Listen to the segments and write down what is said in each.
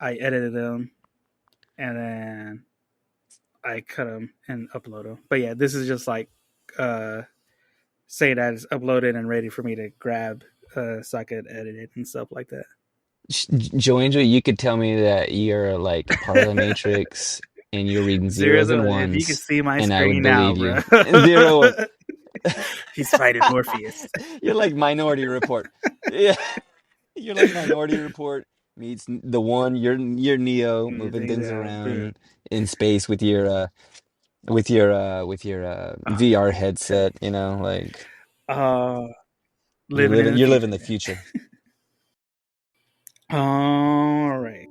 I edited them, and then I cut them and upload them. But yeah, this is just like uh, saying that it's uploaded and ready for me to grab, so I could edit it and stuff like Joangel, you could tell me that you're like part of the that. Matrix and you're reading Zeros zeros and and one. If you can ones, see my and I would screen now, believe bro. you. Zero one. He's fighting Morpheus. You're like Minority Report. Yeah, you're like Minority Report meets the one. You're Neo You moving think things that, bro? around in space with your Oh, VR man, headset. You know, like uh, you're living in living the you're living future, the man. future. All right.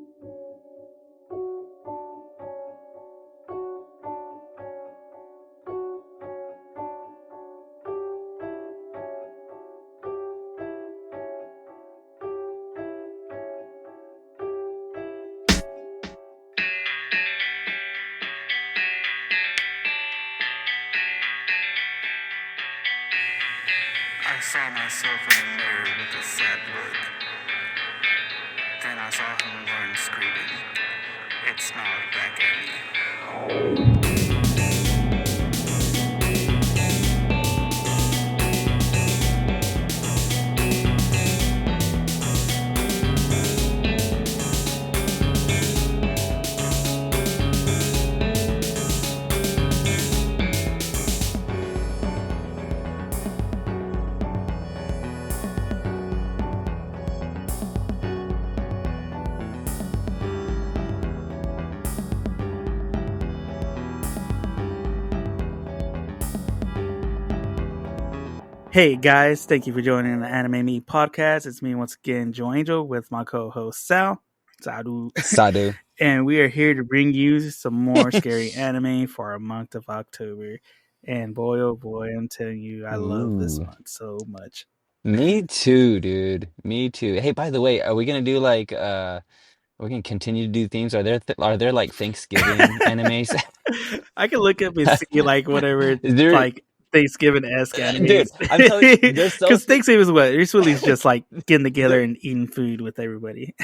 I saw myself in the mirror with a sad look. Then I saw him run screaming. It smiled back at me. Hey guys, thank you for joining the Anime Me podcast. It's me once again, Joe Angel, with my co-host Sal, Sadu, Sadu. and we are here to bring you some more scary anime for our month of October. And boy, oh boy, I'm telling you, I love this Ooh. month so much. Me too, dude. Me too. Hey, by the way, are we gonna do like we're gonna continue to do themes? Are there like Thanksgiving animes? I can look up and see like whatever Is there, like Thanksgiving esque animes dude? I'm telling you, there's so because Thanksgiving is what it's really just like getting together and eating food with everybody.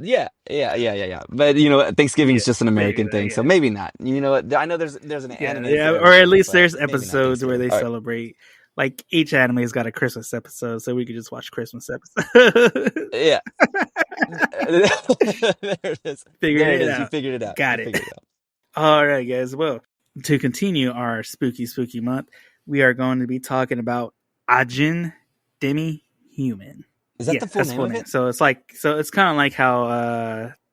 yeah, yeah. But you know what? Thanksgiving Yeah, is just an maybe American that. thing, so Yeah, maybe not. You know what? I know there's an yeah, anime yeah. for Or at everything, least but there's maybe not episodes where Thanksgiving. they All right. celebrate. Like each anime's got a Christmas episode, so we could just watch Christmas episodes. Yeah. There it is. Figure There it it is. You out. figured it out. You Got it. figured it out. All right, guys. Well, to continue our spooky month, we are going to be talking about Ajin Demi-Human. Is that Yeah, the full that's the name full of name. it? So it's kind of like how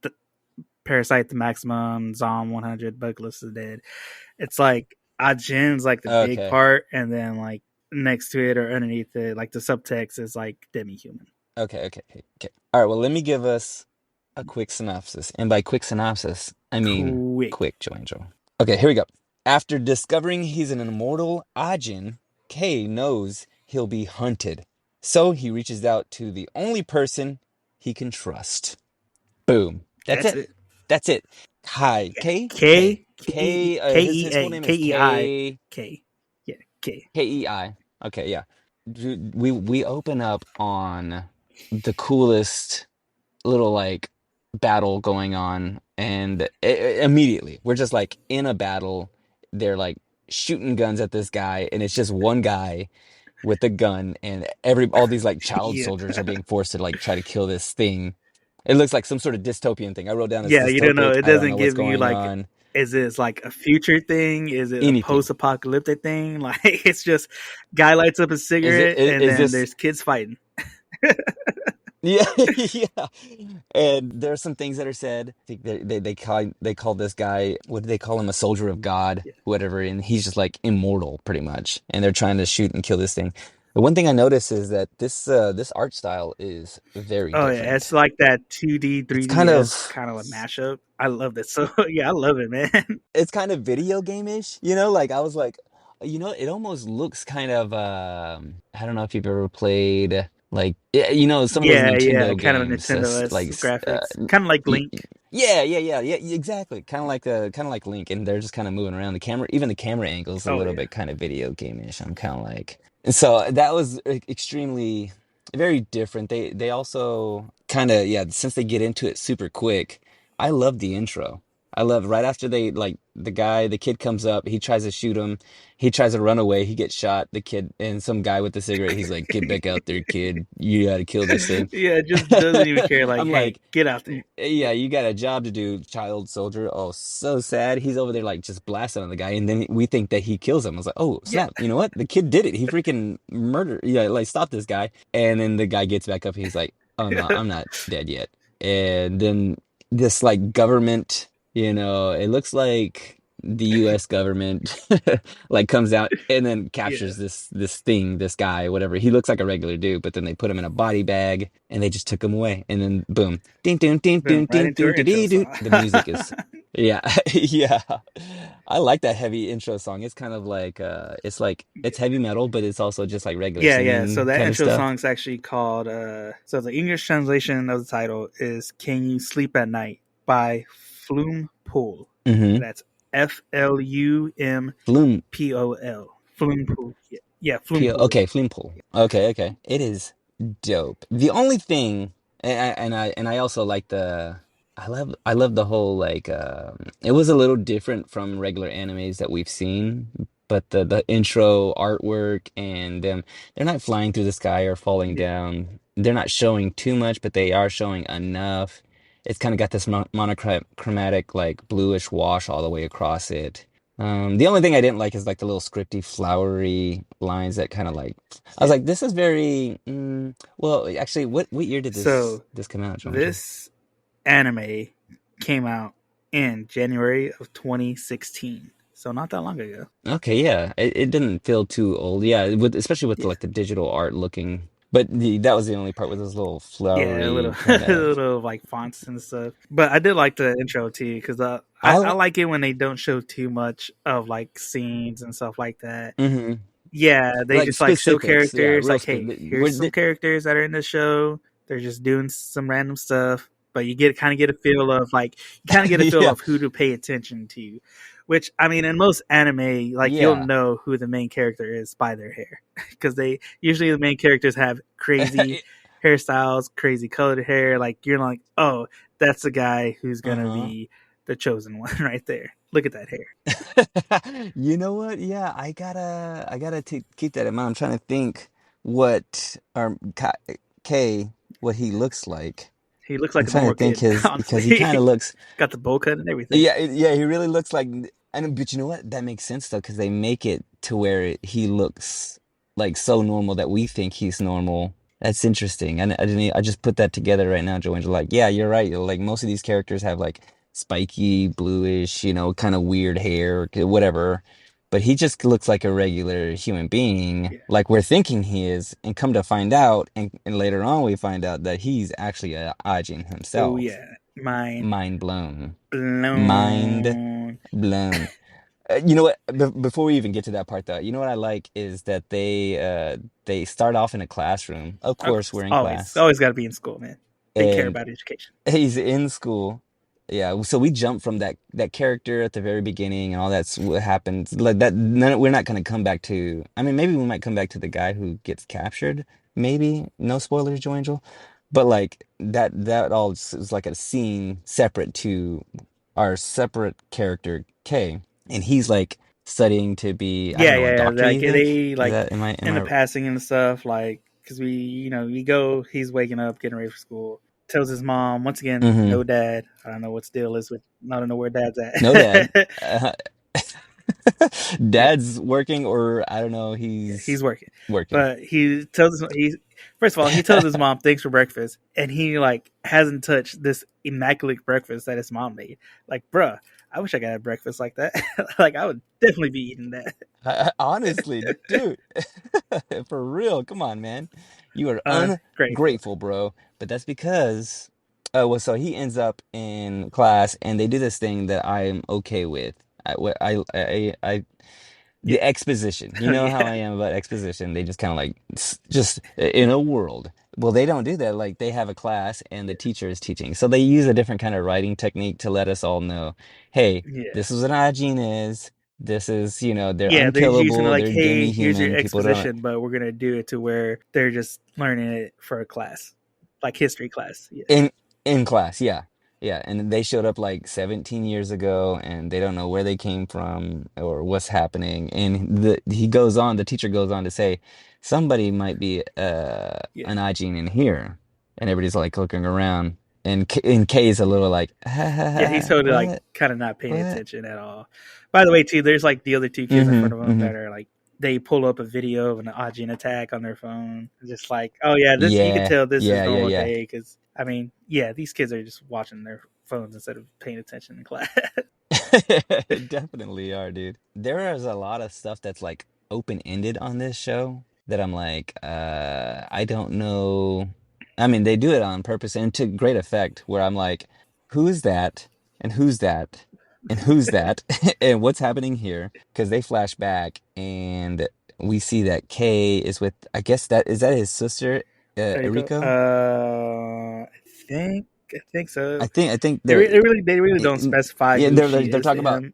the Parasite the Maximum, Zom 100, Buckless is Dead. It's like Ajin's like the big Okay. part, and then like next to it or underneath it, like the subtext is like Demi-Human. Okay. All right. Well, let me give us a quick synopsis. And by quick synopsis, I mean Quick. quick, Joe Angel. Okay, here we go. After discovering he's an immortal Ajin, Kei knows he'll be hunted. So he reaches out to the only person he can trust. Boom. That's That's it. it. That's it. Hi, Kei? K His full name is K E I K. K. Yeah, K. Kei. Okay, yeah. We open up on the coolest little like battle going on, and immediately we're just like in a battle. They're like shooting guns at this guy, and it's just one guy with a gun, and all these like child Yeah. soldiers are being forced to like try to kill this thing. It looks like some sort of dystopian thing. I wrote down as Yeah, you don't know. dystopic. It I don't doesn't know what's give you going like, on. is it like a future thing? Is it a Anything. post-apocalyptic thing? Like it's just guy lights up a Is it? cigarette and Is then this? there's kids fighting. Yeah, yeah. And there's some things that are said. I think they call this guy, what do they call him? A soldier of God, Yeah. whatever. And he's just like immortal, pretty much. And they're trying to shoot and kill this thing. The one thing I notice is that this art style is very Oh yeah, it's different. like that 2D, It's 3D kind esque of kind of a mashup. I love this. So yeah, I love it, man. it's kind of video game-ish, you know? Like I was like, it almost looks kind of I don't know if you've ever played like some of those Yeah, Nintendo kind of a games Nintendo esque uh, graphics, kind of like y- Link. yeah, exactly. Kind of like Link, and they're just kind of moving around. The camera, even the camera angle is a Oh little yeah, bit kind of video game-ish. I'm kind of like, and so that was extremely very different. They also kind of, yeah, since they get into it super quick. I love the intro. I love right after they like the kid comes up, he tries to shoot him, he tries to run away, he gets shot, the kid and some guy with the cigarette, he's like, "Get back out there, kid. You gotta kill this thing." Yeah, it just doesn't even care. Like, I'm hey, like, get out there. yeah, you got a job to do, child soldier. Oh, so sad. He's over there like just blasting on the guy, and then we think that he kills him. I was like, oh Yeah, snap! You know what? The kid did it. He freaking murdered. Yeah, like stop this guy. And then the guy gets back up. He's like, oh no, I'm not dead yet. And then this like government, it looks like the U.S. government like comes out and then captures yeah. this guy, whatever. He looks like a regular dude, but then they put him in a body bag and they just took him away. And then boom, ding ding ding Boom, ding right ding into ding our ding intro ding. song. The music is yeah, yeah. I like that heavy intro song. It's kind of like it's heavy metal, but it's also just like regular Yeah, yeah. So singing that kind of intro stuff. song is actually called. So the English translation of the title is "Can You Sleep at Night" by Flume Pool. Mm-hmm. That's Flume FLUMPOL. Flume Pool. Yeah, yeah, Flume Pool. Okay, Flume Pool. Okay, okay. It is dope. The only thing, and I also like I love the whole like it was a little different from regular animes that we've seen, but the intro artwork and them they're not flying through the sky or falling Yeah, down. They're not showing too much, but they are showing enough. It's kind of got this monochromatic like bluish wash all the way across it. The only thing I didn't like is like the little scripty, flowery lines that kind of like I was yeah. like, this is very well. Actually, what year did this So this come out, Jonesy? this anime came out in January of 2016. So not that long ago. Okay, yeah, it didn't feel too old. Yeah, especially with Yeah. like the digital art looking. But that was the only part with those little Yeah, a little, flowery kind a of. little like fonts and stuff. But I did like the intro too because I I like it when they don't show too much of like scenes and stuff like that. mm-hmm. Yeah, they Like just like show specifics, yeah, characters. real Like, hey, here's some characters that are in the show. They're just doing some random stuff, but you get kind of get a feel of like you kind of get a feel yeah, of who to pay attention to. Which I mean, in most anime, like you'll yeah. know who the main character is by their hair because they usually the main characters have crazy hairstyles, crazy colored hair. Like you're like, oh, that's the guy who's gonna Uh-huh. be the chosen one right there. Look at that hair. You know what? Yeah, I gotta keep that in mind. I'm trying to think what K what he looks like. He looks I'm like a trying to normal think kid, his because he kind of honestly. looks Got the bowl cut and everything. yeah, yeah, he really looks like, and but you know what? That makes sense though, because they make it to where he looks like so normal that we think he's normal. That's interesting. I didn't. I just put that together right now, Joanne. Like, yeah, you're right. Like most of these characters have like spiky, bluish, kind of weird hair, whatever. But he just looks like a regular human being, Yeah. like we're thinking he is, and come to find out, and later on we find out that he's actually a Ajin Oh himself. yeah. Mind Mind blown. Mind blown. blown. You know what? Before we even get to that part, though, you know what I like is that they start off in a classroom. Of Of course, course. we're in Always. class, Always gotta be in school, man. They care and about education. he's in school. Yeah, so we jump from that character at the very beginning and all that's what happens. Like that, we're not gonna come back to. I mean, maybe we might come back to the guy who gets captured. Maybe no spoilers, Joe Angel. But like that all is like a scene separate to our separate character K, and he's like studying to be, I don't Yeah, know, a yeah, yeah. doctor, Like you think? they Is like that am in the I passing and stuff, like because we go. He's waking up, getting ready for school. Tells his mom once again, mm-hmm. no dad. I don't know what the deal is with. I don't know where dad's No dad. at. Yeah, Dad's working or I don't know, yeah, he's he's working, working. but he first of all he tells his mom thanks for breakfast, and he like hasn't touched this immaculate breakfast that his mom made. Like, bruh, I wish I got a breakfast like that. Like, I would definitely be eating that. Honestly, dude, for real, come on, man. You are Grateful. ungrateful, bro. But that's because, well, so he ends up in class and they do this thing that I'm okay with. The Yeah. exposition. You Oh know how yeah. I am about exposition. They just kind of like, just in a world. Well, they don't do that. Like they have a class and the teacher is teaching. So they use a different kind of writing technique to let us all know, hey, Yeah. this is what hygiene is. This is, you know, they're Yeah, they're using it unkillable. like, They're hey, here's your demi-human. People don't exposition, but we're gonna do it to where they're just learning it for a class, like history class. Yeah, in in class, yeah. Yeah, and they showed up like 17 years ago and they don't know where they came from or what's happening. And the teacher goes on to say somebody might be yeah, an Ajin in here. And everybody's like looking around and Kay is a little like, ha, ha, yeah. ha, He's ha, totally like what? kind of not paying What? attention at all. By the way, too, there's like the other two kids in front Mm-hmm. of him Mm-hmm. that are like they pull up a video of an Ajin attack on their phone, just like, oh yeah, this you could Yeah, tell this is yeah, yeah, normal yeah. day because I mean, yeah, these kids are just watching their phones instead of paying attention in class. Definitely are, dude. There is a lot of stuff that's like open-ended on this show that I'm like, I don't know. I mean, they do it on purpose and to great effect, where I'm like, who's that? And who's that? And who's that? And what's happening here? Because they flash back and we see that Kay is with, I guess that is that his sister, There you go. Eriko? Think I think so. I think They, they're they really don't specify yeah, who she they're is to talking about. him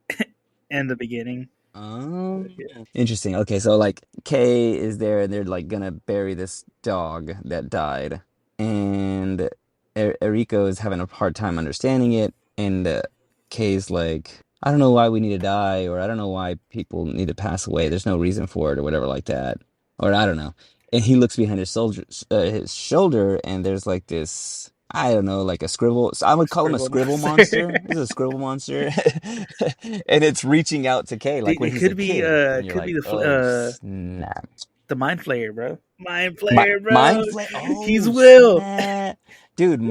in the beginning. Oh, But yeah, interesting. Okay, so like Kay is there and they're like gonna bury this dog that died. And Eriko is having a hard time understanding it. And Kay's like, I don't know why we need to die, or I don't know why people need to pass away. There's no reason for it, or whatever like that. Or I don't know. And he looks behind his shoulder, and there's like this, I don't know, like a scribble. So I would call him a Scribble scribble Monster. monster. This is a scribble monster, and it's reaching out to Kay like when It he's a kid, and you're could be like, oh the snap. Mind Flayer, bro. Mind My Flayer, bro. mind flare. He's Oh Will. snap, dude!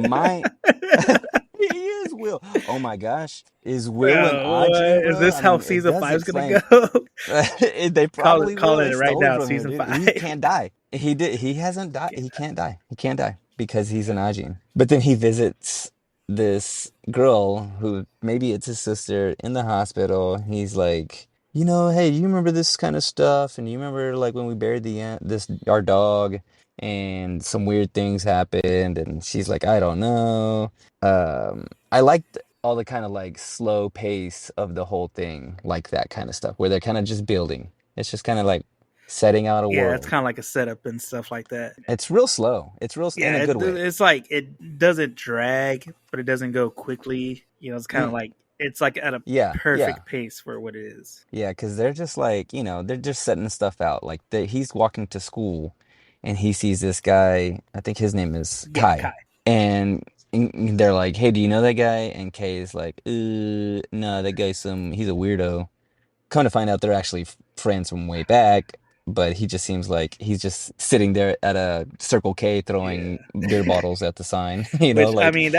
He is Will. Oh my gosh, is Will an Bro, Ajin, what? Is bro? this I how mean, it season does five's gonna explain. go? They probably will. Call it They right stole it now, from him, season dude. five. He can't die. He did. He hasn't died. He can't die. He can't die because he's an Ajin. But then he visits this girl who maybe it's his sister in the hospital. He's like, you know, hey, do you remember this kind of stuff? And you remember like when we buried this our dog and some weird things happened? And she's like, I don't know. I liked all the kind of like slow pace of the whole thing, like that kind of stuff, where they're kind of just building. It's just kind of like setting out a Yeah, it's world. kind of like a setup and stuff like that. It's real slow. It's real in Yeah, a good way. it's like it doesn't drag, but it doesn't go quickly. You know, it's kind of Mm, like it's like at a yeah, yeah. perfect pace for what it is. Yeah, because they're just like, you know, they're just setting stuff out. Like he's walking to school and he sees this guy, I think his name is Yeah, Kai. Kai. And they're like, hey, do you know that guy? And Kay is like, no, that guy's he's a weirdo. Come to find out they're actually friends from way back, but he just seems like he's just sitting there at a Circle K throwing beer Yeah. bottles at the sign, you know, Which I like, mean,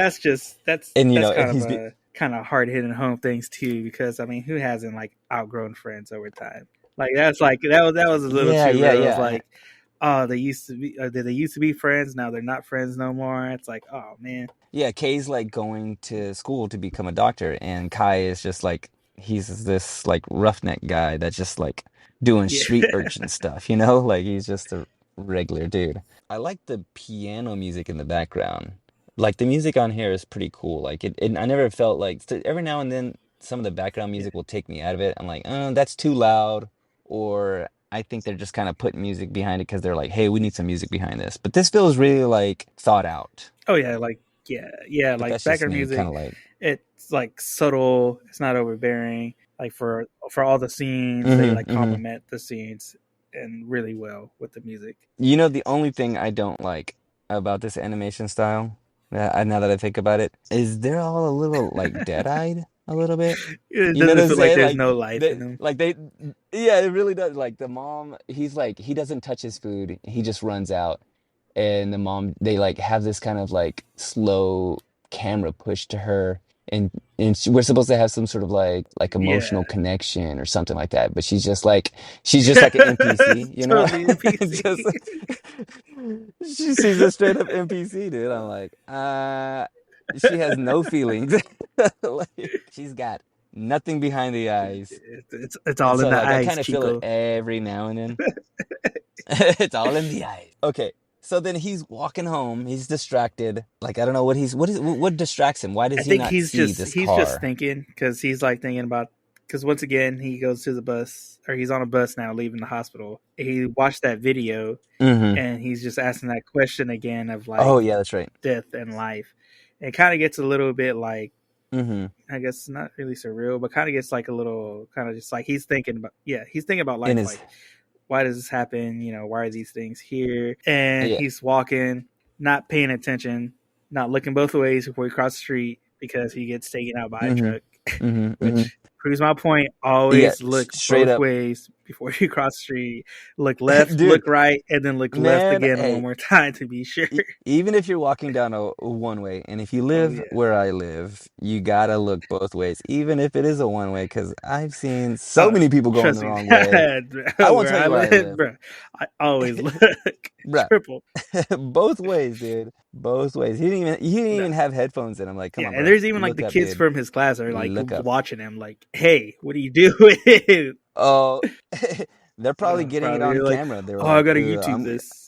and you that's know, and kind of he's a kind of hard hitting home things too, because I mean, who hasn't like outgrown friends over time? Like that's like that was a little yeah, too yeah, real. It was yeah. like, oh, they used to be, did they used to be friends? Now they're not friends no more. It's like, oh man, Yeah, Kay's like going to school to become a doctor, and Kai is just like he's this like roughneck guy that's just like doing yeah, street urchin stuff, you know? Like he's just a regular dude. I like the piano music in the background. Like the music on here is pretty cool. Like I never felt like every now and then some of the background yeah. music will take me out of it. I'm like, that's too loud, or I think they're just kind of putting music behind it because they're like, hey, we need some music behind this. But this feels really like thought out. Oh yeah, yeah, But like that's just background me, kind music. of like. It's like subtle. It's not overbearing. Like for all the scenes, they Hmm. like Hmm. complement the scenes and really well with the music. You know, the only thing I don't like about this animation style, now that I think about it, is they're all a little like dead-eyed a little bit. It You know what doesn't I'm feel like saying? there's no life in them. Yeah, it really does. Like the mom, he's like, he doesn't touch his food. He just runs out. And the mom, they like have this kind of like slow camera push to her. We're supposed to have some sort of like Yeah, emotional connection or something like that. But she's just like an NPC, you know? totally a Just PC. she's a straight up NPC, dude. I'm like, she has no feelings. Like, she's got nothing behind the eyes. It's And all in so the like I eyes, kind of feel it Chico. every now and then. It's all in the eyes. Okay. So then he's walking home. He's distracted. Like I don't know what distracts him. Why I does he think not see this he's just car? thinking because he's like thinking about because once again he goes to the bus, or he's on a bus now leaving the hospital. He watched that video Mm-hmm. and he's just asking that question again of Oh like yeah, that's right. death and life. It kind of gets a little bit like, Mm-hmm. I guess not really surreal, but kind of gets like a little kind of just like he's thinking about, yeah, he's thinking about In life, his like why does this happen? You know, why are these things here? And yeah. he's walking, not paying attention, not looking both ways before he crosses the street because he gets taken out by a Mm-hmm. truck, Mm-hmm. Mm-hmm. which proves my point. Yeah, Always look straight both up, ways before you cross the street. Look left, dude. look right, and then look left Man, again one hey, more time to be sure. even if you're walking down a one way, and if you Oh live yeah. where I live, you gotta look both ways, even if it is a one way, because I've seen so Oh, many people going trust the me, wrong way. I won't where tell I you where I live, live, bro, I always look bruh. triple. Both ways, dude. Both ways. He didn't even have headphones in. I'm like, come Yeah, on, and bro. there's even like Look the up, kids dude. from his class are like Look up. watching him, like, "Hey, what are you doing?" Oh, they're probably getting it Probably on like, camera. They were "Oh, I like, gotta YouTube I'm. this,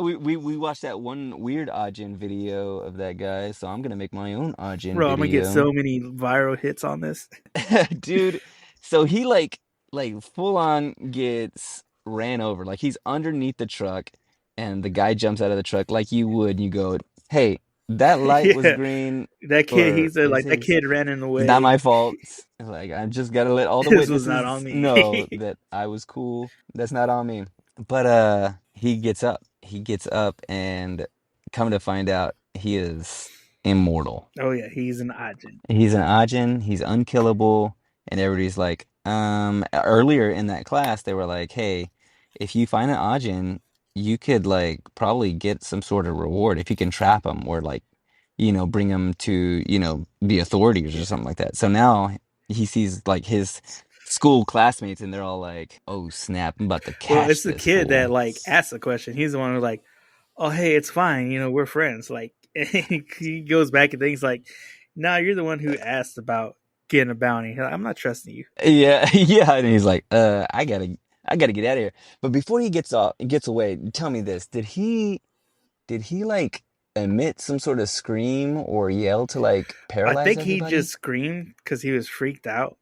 We watched that one weird Ajin video of that guy, so I'm gonna make my own Ajin bro." I'm gonna get video. so many viral hits on this. Dude, so he like full on gets ran over. Like he's underneath the truck and the guy jumps out of the truck like you would and you go, "Hey, that light was Yeah, green that kid. He or said is like that it kid ran in the it's not way. my fault." Like I just gotta let all the This was not witnesses on know me. that I was cool. That's not on me. But he gets up. He gets up and come to find out he is immortal. Oh yeah, he's an Ajin. He's an Ajin, he's unkillable, and everybody's like, earlier in that class, they were like, hey, if you find an Ajin, you could like probably get some sort of reward if you can trap them or like, bring them to, the authorities or Yeah. something like that. So now he sees like his school classmates and they're all like, oh snap, I'm about to Well, it's catch the this kid that fool. like asked the question. He's the one who's like, "Oh, hey, it's fine. You know, we're friends." Like, he goes back and thinks like, "No, you're the one who asked about getting a bounty." He's like, I'm not trusting you. Yeah, yeah, and he's like, I gotta get out of here. But before he gets away, tell me this: did he like emit some sort of scream or yell to like I paralyze think he just everybody? screamed because he was freaked out,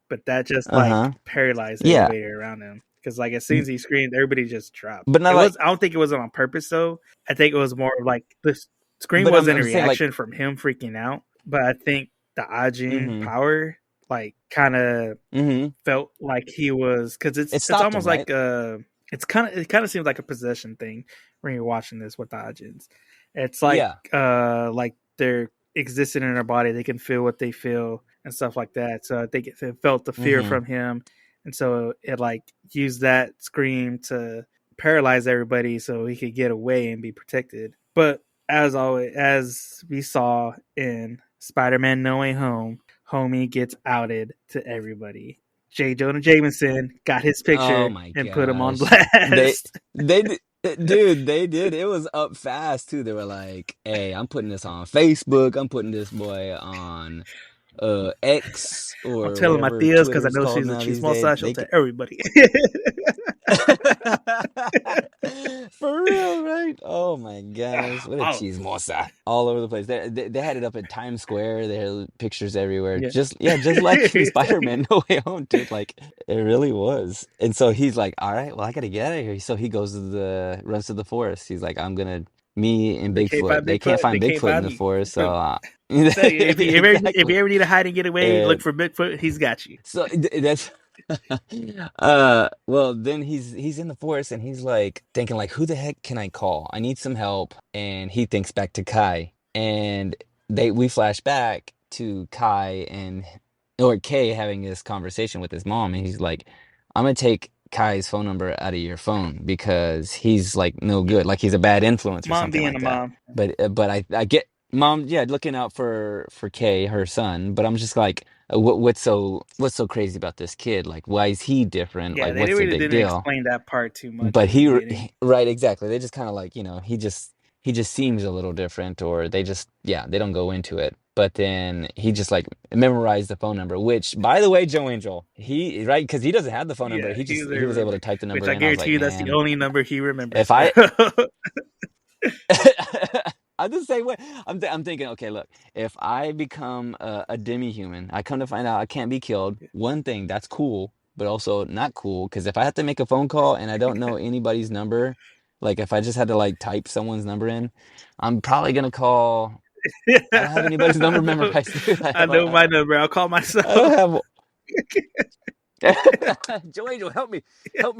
but that just like Uh-huh. paralyzed Yeah, everybody around him. Because like as soon as he screamed, everybody just dropped. but It not like, was. I don't think it was on purpose though. I think it was more of like the scream but I'm wasn't a I'm saying like, reaction from him freaking out, but I think the Ajin mm-hmm, power like kind of mm-hmm, felt like he was, because it it's stopped him, almost right? like it kind of seems like a possession thing when you're watching this with the Ajins. It's Yeah. like they're existing in their body, they can feel what they feel and stuff like that. So I think it felt the fear Mm-hmm. from him, and so it like used that scream to paralyze everybody so he could get away and be protected. But as always, as we saw in Spider-Man No Way Home, homie gets outed to everybody. J. Jonah Jameson got his Oh picture my and put him on gosh. They blast. dude, they did. It was up fast too. They were like, "Hey, I'm putting this on Facebook. I'm putting this boy on X I'm or telling my whatever tias Twitter because I is know called she's a now these days." chismosa. She'll They tell could everybody. For real, right? Oh my gosh, what a Oh, chismosa. All over the place. They had it up in Times Square. They had pictures everywhere. yeah. Just like in Spider-Man No Way Home, dude. Like it really was. And so he's like, all right, well, I gotta get out of here. So he runs to the forest. He's like, me and They can't Bigfoot. find They can't Bigfoot. They fiend can't Bigfoot in find the me. forest, so Boom. Tell you, if you exactly. ever need to hide and get away, look And for Bigfoot. He's got you. so that's well then he's in the forest and he's like thinking like who the heck can I call? I need some help. And he thinks back to Kai and we flash back to Kai and or Kay having this conversation with his mom and he's like, I'm gonna take Kai's phone number out of your phone because he's like no Yeah. good, like he's a bad influence or Mom something being a like that. mom. But I get mom, yeah, looking out for Kay, her son, but I'm just like what's so crazy about this kid? Like, why is he different? Yeah, Like, they what's the really big didn't deal? explain that part too much But in the beginning. right, exactly. They just kind of like, he just seems a little different, or they don't go into it. But then he just like memorized the phone number, which, by the way, Joe Angel, right, because he doesn't have the phone number. Yeah, He he just was he able was to able to remember, type the which number I in. I was guarantee like, you that's the man, only number he remembers, if bro. I I'm the same way. I'm thinking, okay, look, if I become a demi-human, I come to find out I can't be killed. One thing that's cool, but also not cool, because if I have to make a phone call and I don't know anybody's number, like if I just had to like type someone's number in, I'm probably gonna call. Yeah, I don't have anybody's number memorized, dude. I know my number. I'll call I don't myself. have. Joe Angel, help me,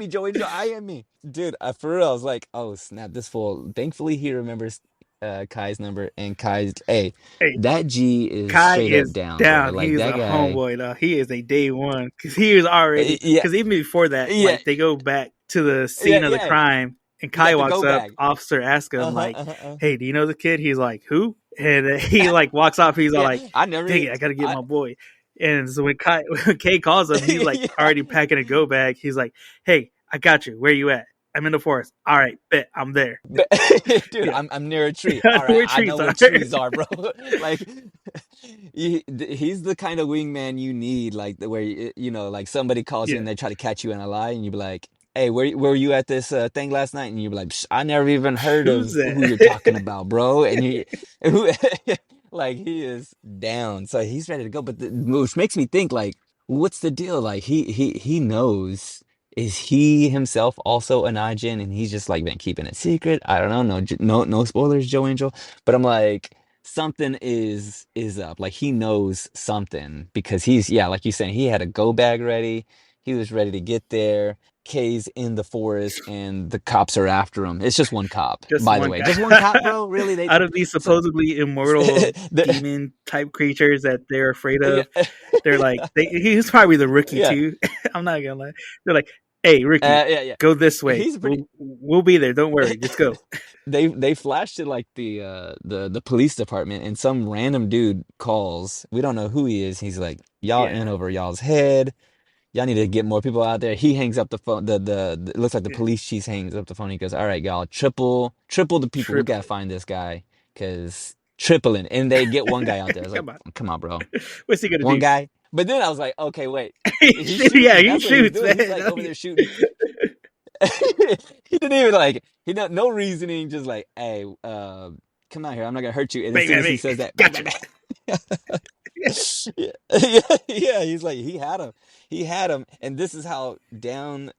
Joe Angel, I am me, dude. For real, I was like, oh snap, this fool. Thankfully, he remembers Kai's number, and Kai's. Hey, Hey, that G is Kai straight up is down, bro. down. Like He's that a guy. homeboy, though. He is a day one because he was already. Yeah, Because even before that, yeah, like they go back to the yeah, scene of the yeah. crime, and He Kai got the walks go up. bag. Officer asks him Uh-huh, like, uh-huh. "Hey, do you know the kid?" He's like, "Who?" And he like walks off. He's all Yeah, like, I never. "Dang it, I gotta get I my boy." And so when Kai when Kay calls him, he's like yeah. already packing a go bag. He's like, "Hey, I got you. Where you at? I'm in the forest. All right, bet I'm there." But, dude, Yeah, I'm near a tree. I All know right, where I know trees where are. trees are, bro. Like, he's the kind of wingman you need, like where like somebody calls you Yeah, and they try to catch you in a lie, and you be like, "Hey, where were you at this thing last night?" And you be like, "Psh, "I never even heard who's of who you're talking that? about, bro." And you, who, like, he is down, so he's ready to go. But which makes me think, like, what's the deal? Like, he knows. Is he himself also an Ajin and he's just like been keeping it secret? I don't know. No spoilers, Joe Angel. But I'm like, something is up. Like he knows something because he's yeah, like you saying, he had a go bag ready. He was ready to get there. Kay's in the forest and the cops are after him. It's just one cop, Just by the one way. guy Just one cop, bro. Really? out of these So supposedly immortal the, demon type creatures that they're afraid yeah, of. They're like, he's probably the rookie yeah, too. I'm not gonna lie. They're like, "Hey, rookie, yeah. go this way. He's pretty. We'll be there. Don't worry. Just go." They flashed it like the police department and some random dude calls. We don't know who he is. He's like, y'all Yeah, in over y'all's head. Y'all need to get more people out there. He hangs up the phone. It looks like the yeah. police chief hangs up the phone. He goes, all right, y'all, triple the people. We Triple gotta it. find this guy because tripling. And they get one guy out there. I was like, Come on. come on, bro, What's he gonna one do? guy. But then I was like, okay, wait, he's Yeah, shooting. he That's what he's shoots, doing. He's man. like over there shooting. He didn't even like no reasoning, just like, hey, come out here, I'm not gonna hurt you. And as Bang, soon bang, as he bang. says that, bang, bang, Gotcha. bang. Yeah, yeah, yeah, he's like he had him, and this is how down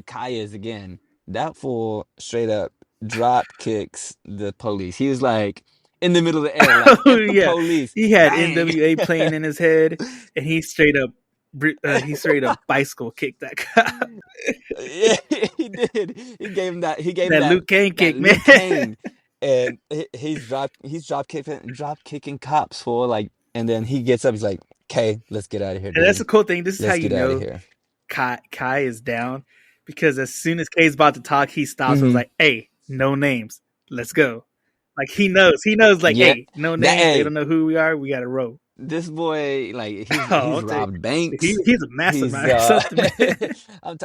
Kai is again. That fool straight up drop kicks the police. He was like in the middle of the air, like Oh F the yeah, police, he had bang. NWA playing in his head, and he straight up bicycle kicked that guy. Yeah, he did. He gave him That that Luke Kane that kick, man. Luke Kane, and he's drop kicking cops for like, and then he gets up. He's like, "Okay, let's get out of here, And that's dude. the cool thing. This is how Let's you get out of know here." Kai is down, because as soon as Kay's about to talk, he stops and was Hmm. like, "Hey, no names. Let's go." Like he knows. He knows. Like, Yeah, hey, no that names. They don't hey, know who we are. We got to roll. this boy like Oh, he's I'll tell you, robbed banks. he's a He's mastermind or something, man. I'm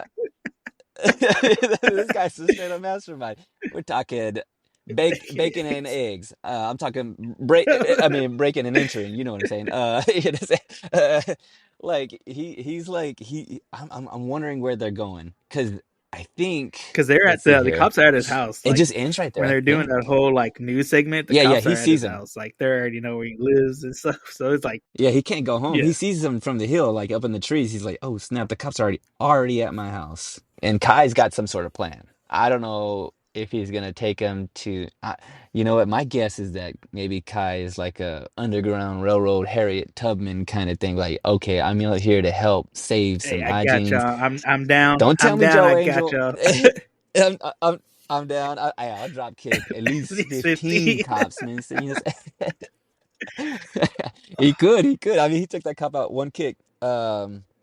this guy's a straight up mastermind. We're talking bacon and eggs. I'm talking I mean breaking and entering. You know what I'm saying? Uh, like he's like I'm wondering where they're going because I think Because they're at let's see the here. cops are at his house. It Like just ends right there, when I they're doing that think. whole like news segment, the Yeah, yeah. cops He are at sees his him. house. Like they already know where he lives and stuff. So it's like, Yeah, he can't go home. yeah, He sees them from the hill, like up in the trees. He's like, "Oh snap! The cops are already at my house." And Kai's got some sort of plan. I don't know if he's gonna take him to. You know what? My guess is that maybe Kai is like a underground railroad Harriet Tubman kind of thing. Like, okay, I'm out here to help save hey, some I got Ajins. y'all. I'm down. Don't tell I'm me down. Joe I got Angel. y'all. I'm, I'm I'm down. I'll drop kick at At least least 15 50. cops, man. So, he could. I mean, he took that cop out one kick.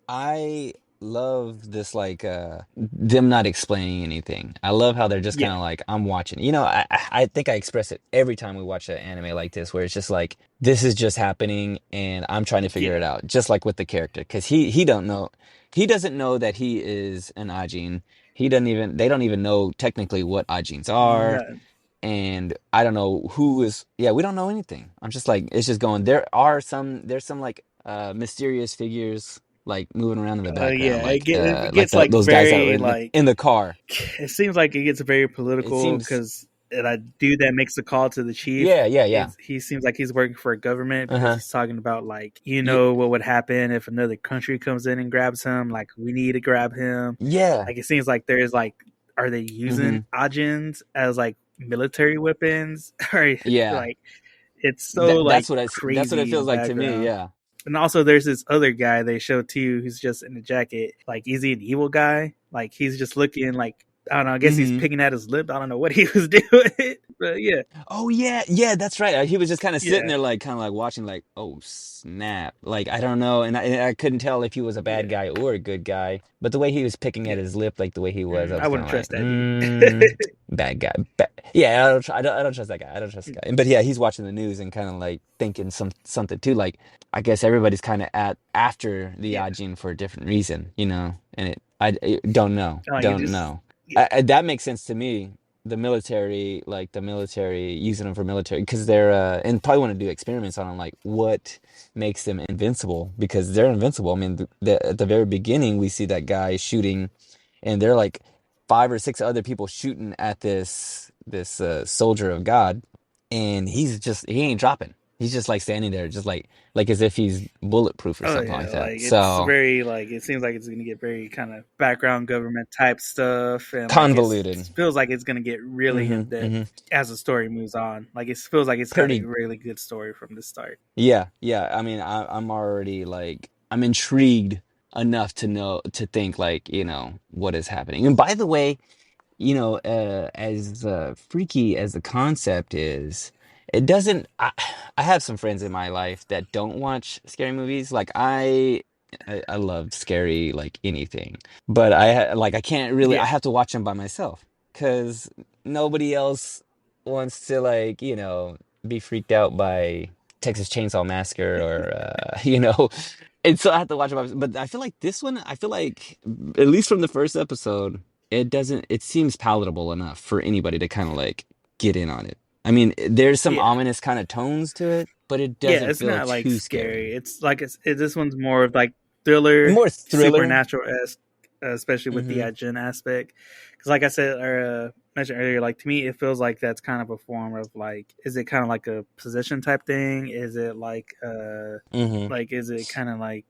I love this like them not explaining anything. I love how they're just Yeah, kind of like I'm watching. I think I express it every time we watch an anime like this, where it's just like this is just happening and I'm trying to figure yeah. it out, just like with the character, because he don't know, he doesn't know that he is an Ajin. He doesn't even they don't even know technically what Ajins are, No, and I don't know who is. Yeah, we don't know anything. I'm just like it's just going. There's some like mysterious figures like moving around in the background, yeah. like It gets like those guys that were very like. in the car. It seems like it gets very It political seems because that dude that makes the call to the chief, Yeah, yeah, yeah. he seems like he's working for a government because Uh-huh. he's talking about like, Yeah, what would happen if another country comes in and grabs him? Like we need to grab him. yeah. Like it seems like there's like, are they using Mhm. Ajins as like military weapons? Or Yeah. like it's so like That's what it crazy in the feels like to me, background. yeah. And also, there's this other guy they show too, who's just in a jacket. Like, is he an evil guy? Like, he's just looking like, I don't know. I guess he's Mhm. picking at his lip. I don't know what he was doing, but yeah, Oh yeah, yeah, that's right. He was just kind of sitting yeah, there, like, kind of like watching, like, oh snap. Like I don't know, and I couldn't tell if he was a bad yeah. guy or a good guy. But the way he was picking at his lip, like the way he was, I I was kind wouldn't of like, trust that dude. bad guy. Yeah, I don't trust that guy. I don't trust the guy. But yeah, he's watching the news and kind of like thinking something too. Like I guess everybody's kind of at after the Yeah, Ajin for a different reason, you know. And I don't know, like it don't just, know. yeah, That makes sense to me, the military using them for military because they're and probably want to do experiments on them, like what makes them invincible because they're invincible. I mean, at the very beginning we see that guy shooting, and they're like five or six other people shooting at this soldier of God, and he ain't dropping. He's just like standing there, just like as if he's bulletproof or oh something yeah, like that. like it's So very like it seems like it's gonna get very kind of background government type stuff, and like convoluted. it feels like it's gonna get really in Mm-hmm. depth Mm-hmm. as the story moves on. Like it feels like it's got a Pretty. really good story from the start. Yeah, yeah. I mean, I'm already like I'm intrigued enough to know to think like, what is happening. And by the way, as freaky as the concept is, it doesn't. I have some friends in my life that don't watch scary movies. Like I love scary like anything, but like I can't really. I Yeah, have to watch them by myself because nobody else wants to like be freaked out by Texas Chainsaw Massacre or And so I have to watch it by myself. But I feel like this one. I feel like at least from the first episode it seems palatable enough for anybody to kind of like get in on it. I mean, there's some yeah. ominous kind of tones to it, but it Yeah, doesn't it's feel not like too scary. scary. It's like this one's more of like thriller, More thriller. supernatural esque, especially with the Mm-hmm. Ajin aspect. Because, like I said or mentioned earlier, like to me, it feels like that's kind of a form of like, is it kind of like a possession type thing? Is it Mm-hmm. like is it kind of like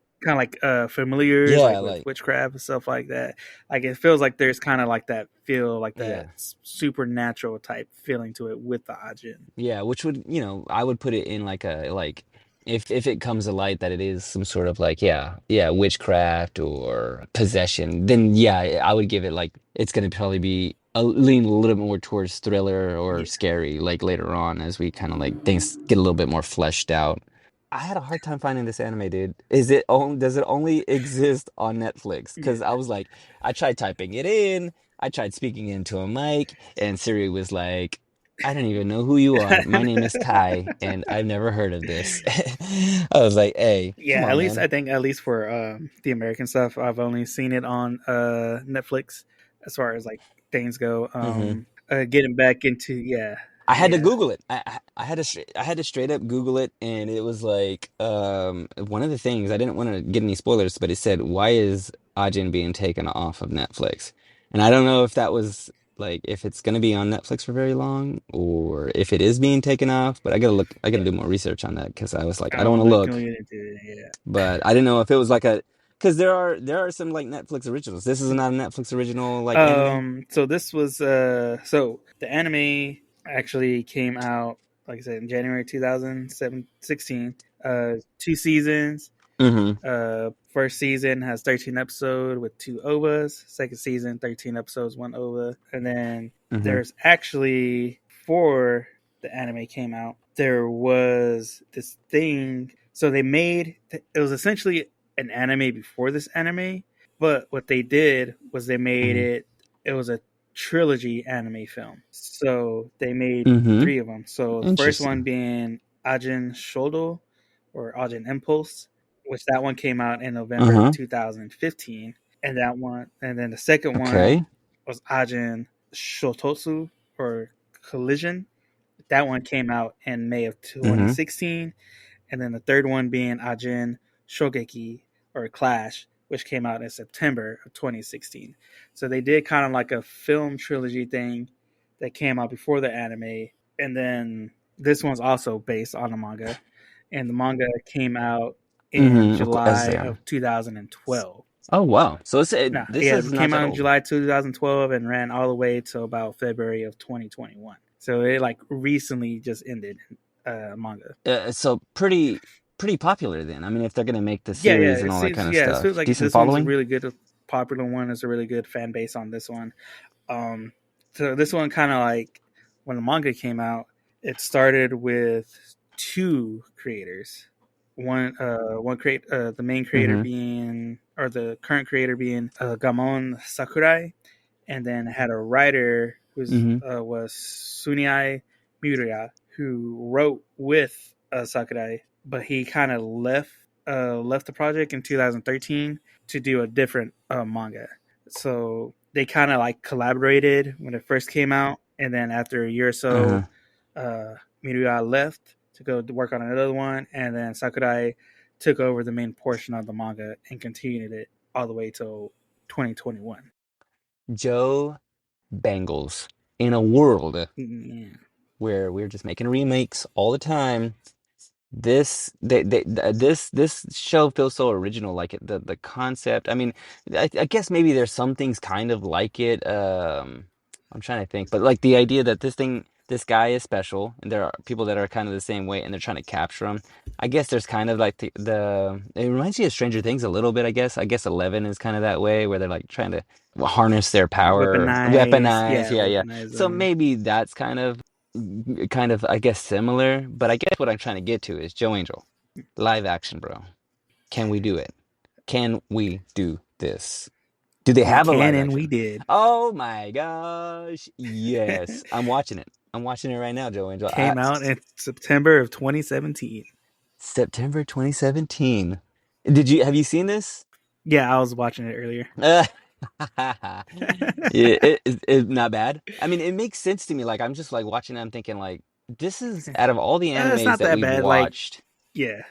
familiars Yeah, like with like witchcraft and stuff like that? Like it feels like there's kind of like that feel like that yeah. supernatural type feeling to it with the Ajin. Yeah, which would, I would put it in like a like if it comes to light that it is some sort of like yeah, witchcraft or possession, then yeah, I would give it like it's gonna probably be lean a little bit more towards thriller or Yeah. scary like later on as we kind of like things get a little bit more fleshed out. I had a hard time finding this anime, dude. Does it only exist on Netflix? Because I Yeah. was like, I tried typing it in, I tried speaking into a mic, and Siri was like, I don't even know who you are. My name is Kai, and I've never heard of this. I was like, hey, Yeah, come at on, least man. I think at least for the American stuff, I've only seen it on Netflix as far as like things go. Hmm. Getting back into I had to yeah, Google it. I had to straight up Google it, and it was like one of the things I didn't want to get any spoilers, but it said, "Why is Ajin being taken off of Netflix?" And I don't know if that was like if it's going to be on Netflix for very long, or if it is being taken off. But I gotta look. I gotta yeah. do more research on that because I was like, I don't I'll want to look look, into it. but I didn't know if it was like a because there are some like Netflix originals. This is not a Netflix original like anime. So this was so the anime actually came out like I said in January 2016. Two seasons. Mm-hmm. First season has 13 episodes with two OVAs. Second season, 13 episodes, one OVA. And then Mm-hmm. there's actually, before the anime came out, there was this thing. So they made, it was essentially an anime before this anime. But what they did was they made Mm-hmm. it was a trilogy anime film. So they made Mm-hmm. three of them. So the first one Interesting. being Ajin Shodo or Ajin Impulse, which that one came out in November of Uh-huh. 2015, and then the second one Okay. was Ajin Shototsu or Collision. That one came out in May of Mm-hmm. 2016, and then the third one being Ajin Shogeki or Clash, which came out in September of 2016. So they did kind of like a film trilogy thing that came out before the anime, and then this one's also based on a manga, and the manga came out in Mm-hmm. As July they are. of 2012. Oh wow. So No, this yeah, is it not came that out in old. July 2012 and ran all the way to about February of 2021. So it like recently just ended manga. So pretty popular then. I mean, if they're gonna make the Yeah, yeah, series and all that kind of it feels stuff, like decent this one's a following. really good, popular one. There's a really good fan base on this one. Um, so this one kind of like when the manga came out, it started with two creators. One create the main creator Mm-hmm. being or the current creator being Gamon Sakurai, and then it had a writer who Mm-hmm. was Suniai Miura, who wrote with Sakurai, but he kind of left the project in 2013 to do a different manga. So they kind of like collaborated when it first came out, and then after a year or Uh-huh. so, Miura left to go to work on another one, and then Sakurai took over the main portion of the manga and continued it all the way till 2021. Joe Bangles. In a world Yeah. where we're just making remakes all the time, this show feels so original. Like the concept. I mean, I guess maybe there's some things kind of like it. I'm trying to think, but like the idea that this guy is special, and there are people that are kind of the same way, and they're trying to capture him. I guess there's kind of like the it reminds me of Stranger Things a little bit. I guess 11 is kind of that way, where they're like trying to harness their power, Weaponize, weaponize. yeah, Yeah, yeah. weaponize So them. maybe that's kind of I guess similar, but I guess what I'm trying to get to is Joe Angel, live action, bro. Can we do it? Can we do this? Do they We have a can live and we action? did. Oh my gosh. Yes. I'm watching it. I'm watching it right now, Joe Angel. Came out in September of 2017. September 2017. Have you seen this? Yeah, I was watching it earlier. Yeah, it's not bad. I mean, it makes sense to me. Like, I'm just like watching it, I'm thinking like, this is out of all the It's animes not that that we've bad. Like, watched. yeah.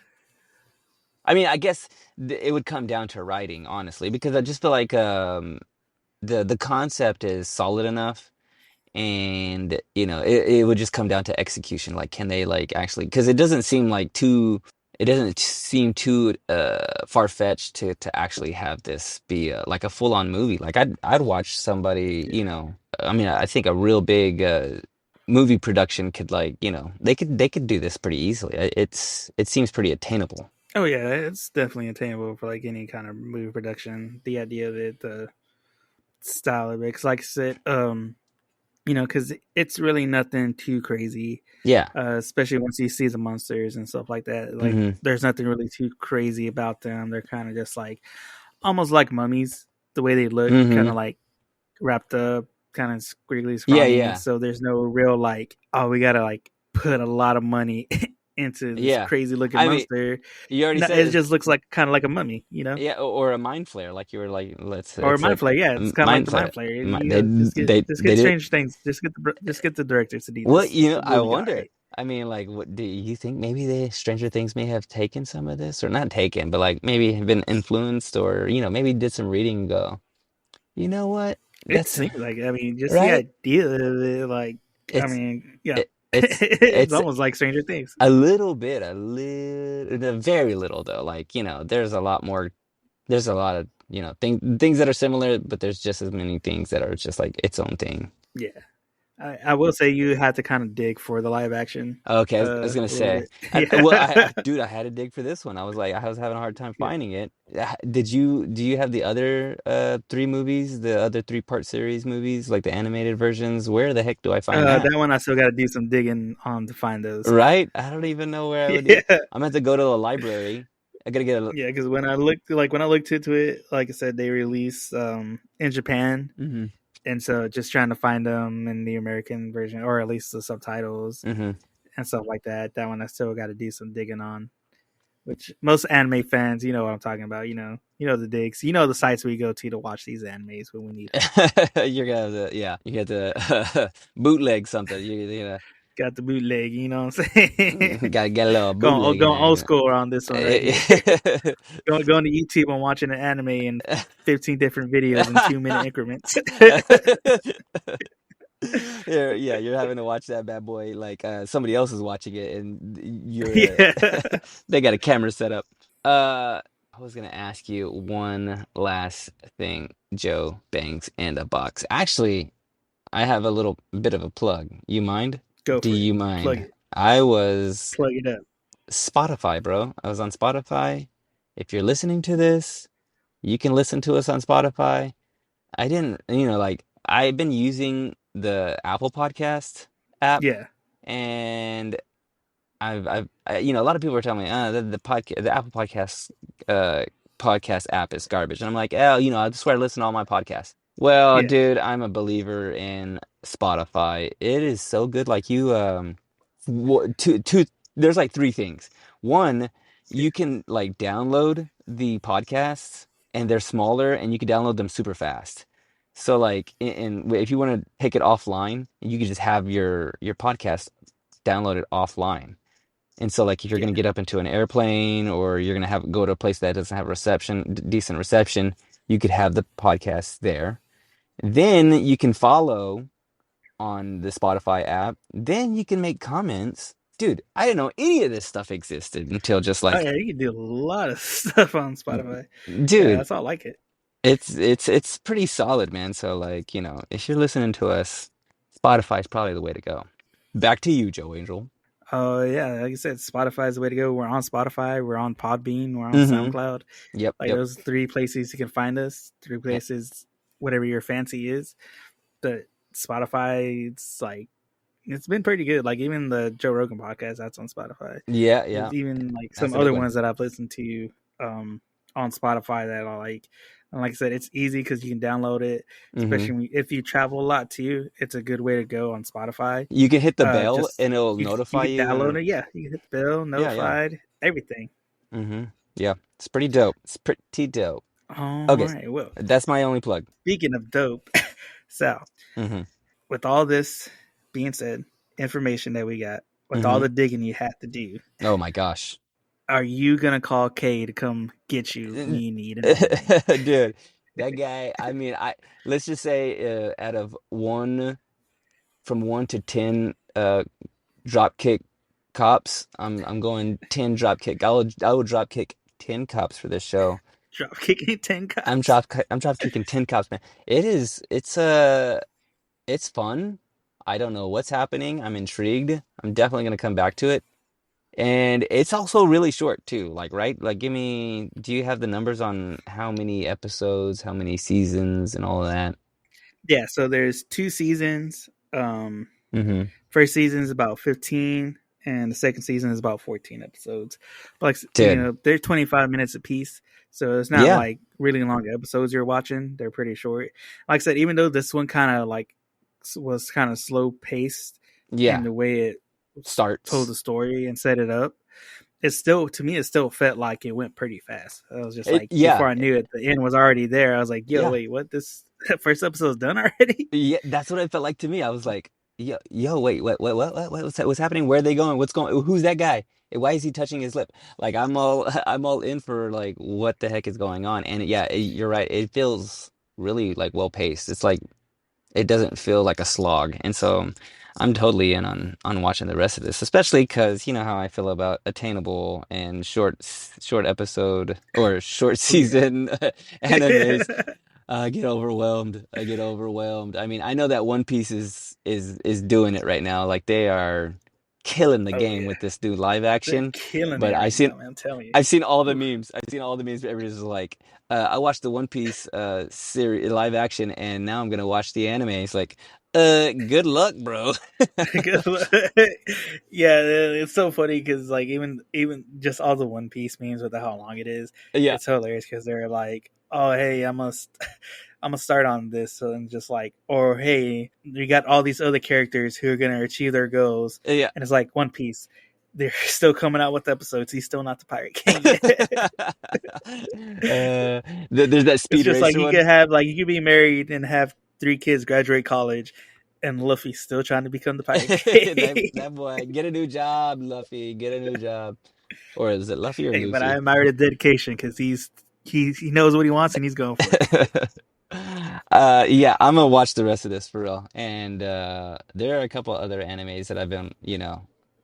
I mean, I guess it would come down to writing, honestly, because I just feel like the concept is solid enough, and it would just come down to execution. Like, can they like actually? Because it doesn't seem too far-fetched to actually have this be like a full-on movie. Like, I'd watch somebody, I mean, I think a real big movie production could like, they could do this pretty easily. It seems pretty attainable. Oh yeah, it's definitely attainable for like any kind of movie production. The idea of it, the style of it, because like I said, because it's really nothing too crazy. Yeah. Especially once you see the monsters and stuff like that. Like, Mm-hmm. there's nothing really too crazy about them. They're kind of just like almost like mummies, the way they look, kind Mm-hmm. of like wrapped up, kind of squiggly, Yeah, scrawny. yeah, So there's no real like, oh, we gotta like put a lot of money into this yeah. crazy looking I mean, monster. you already No, said it it. just looks like kind of like a mummy, Yeah, or a mind flare, like you were like, or a it's a mind flare. Yeah, it's kind of like mind the flare. mind flare. They Just they get did. Strange Things. Just get the directors to do Well, this. I We'll be all wonder. right. I mean, like, what do you think? Maybe the Stranger Things may have taken some of this, or not taken, but like maybe have been influenced, or maybe did some reading. And go, you know what? It That's seems like, I mean, just the right. idea of it, like, I It's mean, yeah, it, it's it's almost like Stranger Things. a little bit, very little though. Like, there's a lot more. There's a lot of things that are similar, but there's just as many things that are just like its own thing. Yeah, I will say you had to kind of dig for the live action, Okay, I was gonna a little say, bit. Yeah. well, dude, I had to dig for this one. I was having a hard time Yeah. finding it. Do you have the other three movies, the other three-part series movies, like the animated versions? Where the heck do I find that? That one I still got to do some digging on to find those. Right? I don't even know where I would. Yeah, I'm gonna have to go to the library. I gotta get a. yeah. Because when I looked into it, like I said, they release in Japan, Mm-hmm, and so just trying to find them in the American version, or at least the subtitles mm-hmm. and stuff like that. That one I still got to do some digging on. Which most anime fans, you know what I'm talking about. The digs. You know the sites we go to watch these animes when we need them. You're gonna have to, yeah, you have to bootleg something. Got the bootleg. You know what I'm saying? Gotta get a little Going bootleg old in school on this one right here. there. Going to YouTube and watching an anime in 15 different videos in 2-minute increments. You're having to watch that bad boy like somebody else is watching it, and Yeah. they got a camera set up. Uh, I was gonna ask you one last thing, Joe Banks and a box. Actually, I have a little bit of a plug. You mind? Go Do for it. you Plug mind? it. I was Plug it up. Spotify, bro. I was on Spotify. If you're listening to this, you can listen to us on Spotify. I didn't, like I've been using the Apple Podcast app, Yeah. and a lot of people are telling me, the Apple uh, podcast app is garbage, and I'm like, oh, I just swear to listen to all my podcasts. Well, Yeah. dude, I'm a believer in Spotify. It is so good. Like two, there's like three things. One, Yeah. you can like download the podcasts, and they're smaller, and you can download them super fast. So like, if you want to take it offline, you can just have your podcast downloaded offline. And so, like, if you're Yeah. going to get up into an airplane, or you're going to go to a place that doesn't have decent reception, you could have the podcast there. Then you can follow on the Spotify app. Then you can make comments. Dude, I didn't know any of this stuff existed until just Oh like, yeah, you can do a lot of stuff on Spotify. Yeah, dude, that's all I like it. it's pretty solid, man. So like, if you're listening to us, Spotify is probably the way to go. Back to you, Joe Angel. Oh yeah, like I said, Spotify is the way to go. We're on Spotify. We're on Podbean. We're on Mm-hmm. SoundCloud. Yep, Like yep. those three places you can find us. Three Eh, places, whatever your fancy is. But Spotify, it's been pretty good. Like even the Joe Rogan podcast, that's on Spotify. Yeah, yeah. There's even like That's some a big other one. ones that I've listened to on Spotify that I like. And like I said, it's easy because you can download it, Mm-hmm. especially if you travel a lot too. It's a good way to go on Spotify. You can hit the bell Just and it'll you notify can you download when. it. Yeah, you can hit the bell, Yeah, yeah. notified, everything. Mm-hmm. Yeah. It's pretty dope. It's pretty dope. All Okay. right. Well, That's my only plug. speaking of dope, so Mm-hmm. with all this being said, information that we got, with all Mm-hmm. the digging you had to do, Oh my gosh. are you gonna call Kay to come get you when you need anything? Dude, that guy, I mean, let's just say out of from 1 to 10 drop kick cops, I'm going 10 drop kick. I will drop kick 10 cops for this show. Drop kicking 10 cops. I'm drop kicking 10 cops, man. It's fun. I don't know what's happening. I'm intrigued. I'm definitely gonna come back to it. And it's also really short too. Like, right? Like, do you have the numbers on how many episodes, how many seasons, and all of that? Yeah, so there's 2 seasons. Mm-hmm. First season is about 15, and the second season is about 14 episodes. But like Dude. they're 25 minutes a piece, so it's not Yeah. like really long episodes you're watching. They're pretty short. Like I said, even though this one kind of like was kind of slow paced in Yeah. the way it told Starts. the story and set it up, it still to me it still felt like it went pretty fast. I was just like Yeah. before I knew it, the end was already there. I was like, yo, Yeah. wait, what? This first episode's done already? Yeah, that's what it felt like to me. I was like, wait, what's happening? Where are they going? Who's that guy? Why is he touching his lip? Like, I'm all in for like what the heck is going on. And yeah, you're right. It feels really like well paced. It's like it doesn't feel like a slog. And so I'm totally in on watching the rest of this, especially because you know how I feel about attainable and short episode or short Oh yeah. season animes. I get overwhelmed. I get overwhelmed. I mean, I know that One Piece is doing it right now. Like they are killing the Oh game yeah. with this new live They're action. killing But it right now, man. I'm telling you. I've seen all the Oof. memes. I've seen all the memes. Everybody's just like, I watched the One Piece series live action, and now I'm gonna watch the anime. It's like, good luck, bro. Yeah, it's so funny because like even just all the One Piece memes with how long it is, Yeah. it's hilarious because they're like, oh hey, I'm gonna start on this, so and just like, or hey, you got all these other characters who are gonna achieve their goals, Yeah. and it's like One Piece. They're still coming out with episodes. He's still not the Pirate King yet. There's that It's Speed just like Racer one. you could be married and have 3 kids, graduate college, and Luffy's still trying to become the Pirate King. That boy, get a new job, Luffy. Get a new job. Or is it Luffy or Hey, but I Luffy? admire the dedication because he knows what he wants and he's going for it. Yeah, I'm gonna watch the rest of this for real. And there are a couple other animes that I've been,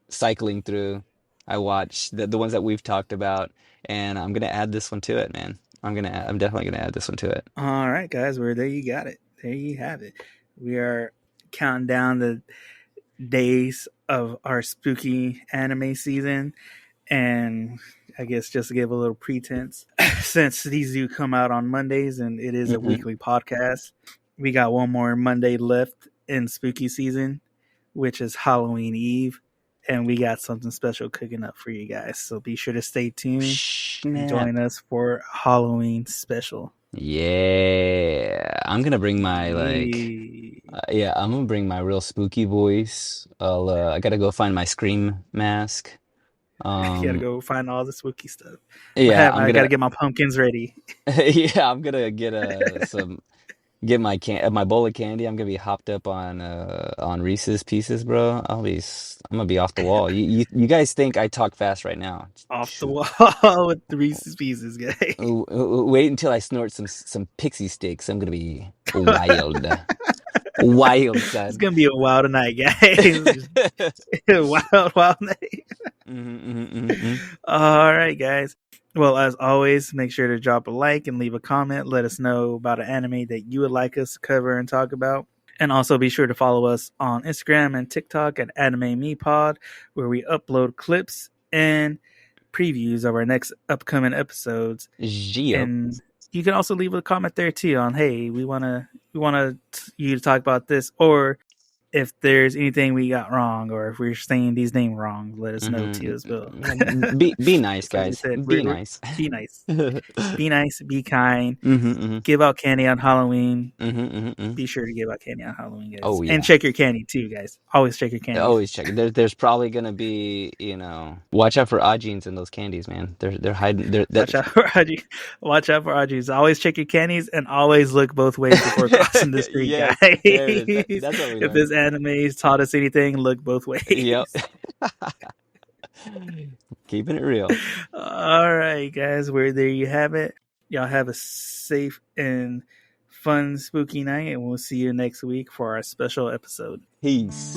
cycling through. I watched the ones that we've talked about, and I'm gonna add this one to it, man. I'm definitely gonna add this one to it. All right, guys. Well, there you got it. There you have it. We are counting down the days of our spooky anime season. And I guess just to give a little pretense, since these do come out on Mondays and it is a Hmm. weekly podcast, we got one more Monday left in spooky season, which is Halloween Eve. And we got something special cooking up for you guys. So be sure to stay tuned and Snap. join us for Halloween special. Yeah, I'm gonna bring my Yay. yeah, I'm gonna bring my real spooky voice. I gotta go find my scream mask. Gotta Um, go find all the spooky stuff. yeah, I'm I gotta gonna get my pumpkins ready. yeah, I'm gonna get get my bowl of candy. I'm gonna be hopped up on Reese's Pieces, bro. I'm gonna be off the wall. You guys think I talk fast right now? Off the wall with the Reese's Pieces, guys. Wait until I snort some pixie sticks. I'm gonna be wild, wild, It's son. gonna be a wild night, guys. Wild, wild night. Hmm. All right, guys. Well, as always, make sure to drop a like and leave a comment. Let us know about an anime that you would like us to cover and talk about. And also be sure to follow us on Instagram and TikTok at Anime Me Pod, where we upload clips and previews of our next upcoming episodes. Yep. And you can also leave a comment there too on, hey, we wanna you to talk about this, or if there's anything we got wrong, or if we're saying these names wrong, let us know too as well. Yeah, be nice, Like I guys. said, Be we're nice. be nice, be nice, be kind, Hmm. give out candy on Halloween. Hmm. Be sure to give out candy on Halloween, guys, Oh and yeah. check your candy too, guys. Always check your candies. Always check. There's probably gonna be, watch out for Ajins in those candies, man. They're hiding. They're that. Watch out for Audrey. Watch out for Audrey's. Always check your candies and always look both ways before crossing the street, guys. Yes, there it is. That's what we If learned. this anime's taught us anything, look both Yep. ways. Keeping it real. All right, guys. Where there you have it. Y'all have a safe and fun spooky night, and we'll see you next week for our special episode. Peace.